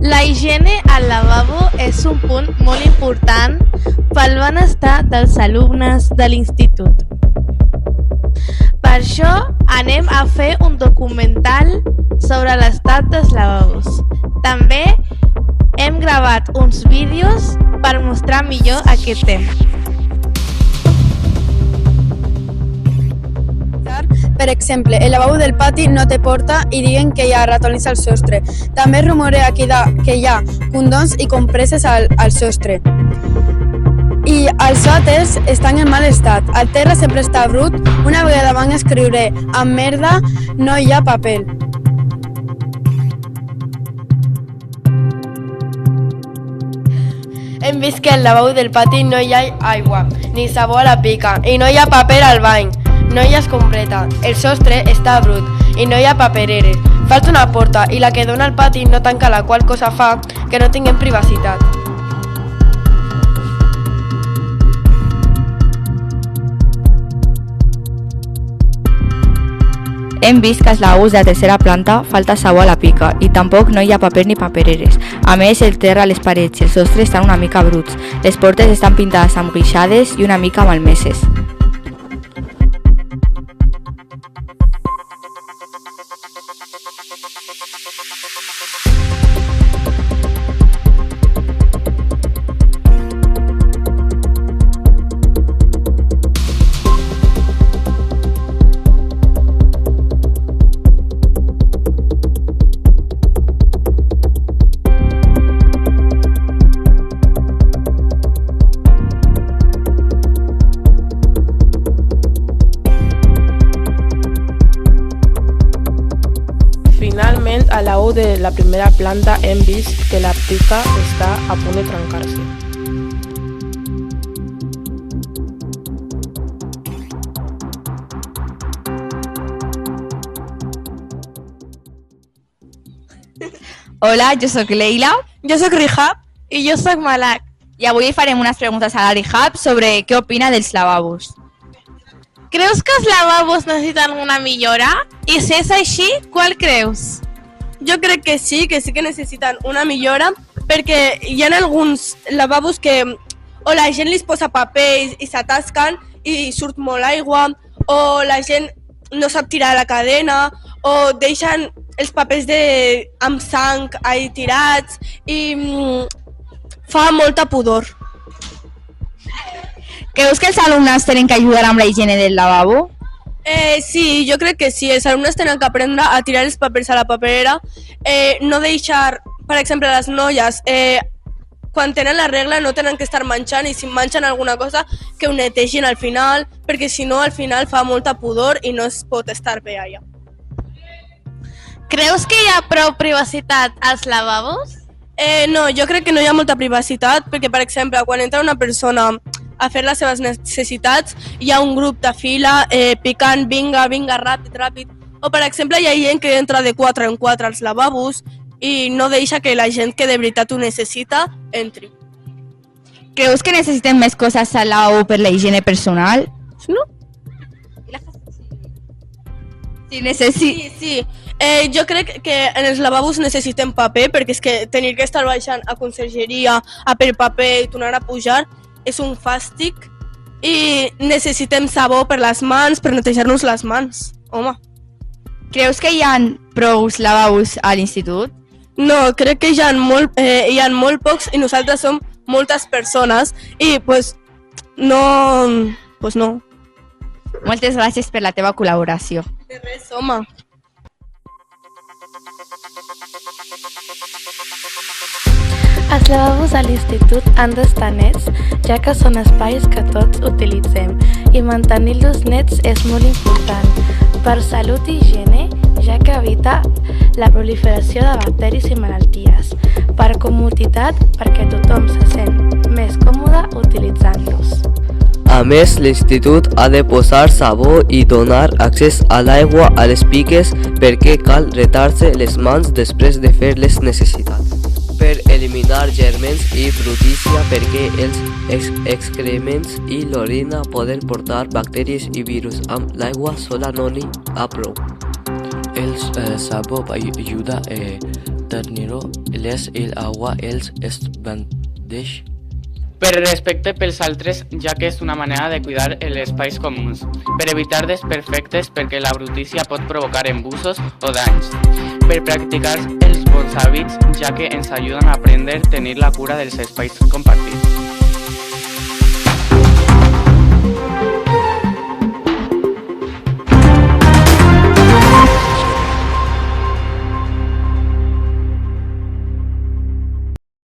La higiene al lavabo és un punt molt important pel benestar dels alumnes de l'institut. Per això anem a fer un documental sobre l'estat dels lavabos. També hem gravat uns vídeos per mostrar millor aquest tema. Per exemple, el lavabo del pati no té porta i diuen que hi ha ratolins al sostre. També es rumorea que hi ha condons i compreses al sostre. I els vàters estan en mal estat. El terra sempre està brut. Una vegada van escriure amb merda no hi ha paper. Hem vist que al lavabo del pati no hi ha aigua, ni sabó a la pica, i no hi ha paper al bany. No hi ha escombreta, el sostre està brut i no hi ha papereres. Falta una porta i la que dona al pati no tanca, la qual cosa fa que no tinguem privacitat. Hem vist que als lavabos de la tercera planta falta sabó a la pica i tampoc no hi ha paper ni papereres. A més, el terra, les parets i el sostre estan una mica bruts. Les portes estan pintades amb guixades i una mica malmeses. Finalment, al lavabo de la primera planta hem vist que la pica està a punt de trencar-se. Hola, jo sóc Leila. Jo sóc Rihab. I jo sóc Malak. I avui farem unes preguntes a la Rihab sobre què opina dels lavabos. Creus que els lavabos necessiten alguna millora? I si és així, qual creus? Jo crec que sí que necessiten una millora, perquè hi ha alguns lavabos que o la gent li posa paper i s'atasquen i surt molt aigua, o la gent no sap tirar la cadena, o deixen els papers amb sang ahí tirats i fa molta pudor. Creus que els alumnes tenen que ajudar amb la higiene del lavabo? Sí, jo crec que sí. Els alumnes tenen que aprendre a tirar els papers a la paperera, no deixar, per exemple, les noies, quan tenen la regla no tenen que estar menjant i si mengen alguna cosa que ho netegin al final, perquè si no al final fa molta pudor i no es pot estar bé allà. Creus que hi ha prou privacitat als lavabos? No, jo crec que no hi ha molta privacitat perquè, per exemple, quan entra una persona a fer les seves necessitats hi ha un grup de fila picant vinga, ràpid. O, per exemple, hi ha gent que entra de 4 en 4 als lavabos i no deixa que la gent que de veritat ho necessita entri. Creus que necessitem més coses al lavabo per la higiene personal? No? Sí. Jo crec que en els lavabos necessitem paper, perquè és que tenir que estar baixant a consergeria a per paper i tornar a pujar és un fàstic, i necessitem sabó per les mans, per netejar-nos les mans. Home. Creus que hi ha prou lavabos a l'institut? No, crec que hi ha molt pocs i nosaltres som moltes persones i no. Moltes gràcies per la teva col·laboració. De res, home. Els lavabos a l'institut han d'estar nets, ja que són espais que tots utilitzem, i mantenir-los nets és molt important per salut i higiene, ja que evita la proliferació de bacteris i malalties, per comoditat, perquè tothom se sent més còmode utilitzant-los. A més, l'institut ha de posar sabó i donar accés a l'aigua a les piques perquè cal retar-se les mans després de fer les necessitats. Per eliminar germens i brutícia perquè els excrements i l'orina poden portar bacteris i virus. Amb l'aigua sola no n'hi ha prou. El sabó ajuda tenir-ho, l'aigua els esbandeix. Per respecte pels altres, ja que és una manera de cuidar els espais comuns, per evitar desperfectes perquè la brutícia pot provocar embussos o danys, per practicar els bons hàbits, ja que ens ajuden a aprendre a tenir la cura dels espais compartits.